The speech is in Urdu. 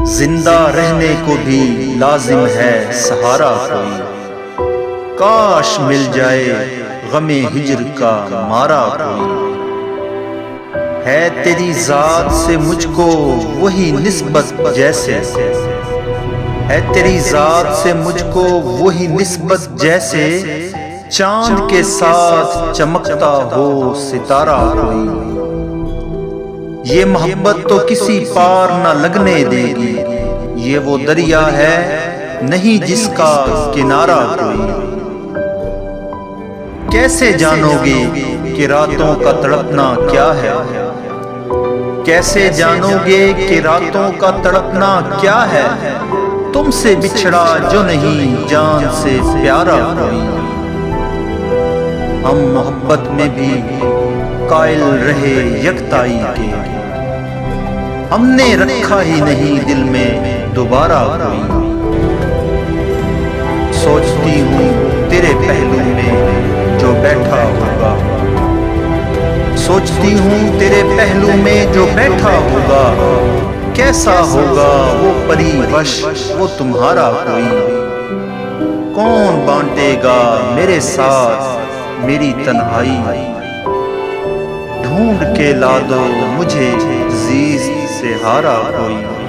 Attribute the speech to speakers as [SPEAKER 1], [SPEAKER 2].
[SPEAKER 1] زندہ رہنے کو بھی لازم ہے سہارا کوئی، کاش مل جائے غم ہجر کا مارا کوئی۔ ہے تیری ذات سے مجھ کو وہی نسبت جیسے، ہے تیری ذات سے مجھ کو وہی نسبت جیسے چاند کے ساتھ چمکتا ہو ستارہ کوئی۔ یہ محبت تو کسی پار نہ لگنے دے گی، یہ وہ دریا ہے نہیں جس کا کنارہ کوئی۔ کیسے جانو گے کہ راتوں کا تڑپنا کیا ہے، کیسے جانو گے کہ راتوں کا تڑپنا کیا ہے، تم سے بچھڑا جو نہیں جان سے پیارا کوئی۔ ہم محبت میں بھی قائل رہے یکتائی کے، ہم نے رکھا ہی نہیں دل میں دوبارہ کوئی۔ سوچتی ہوں تیرے پہلو میں جو بیٹھا ہوگا، سوچتی ہوں تیرے پہلو میں جو بیٹھا ہوگا، کیسا ہوگا وہ پری وش وہ تمہارا کوئی۔ کون بانٹے گا میرے ساتھ میری تنہائی، ڈھونڈ کے لا دو مجھے زیست سے ہارا کوئی۔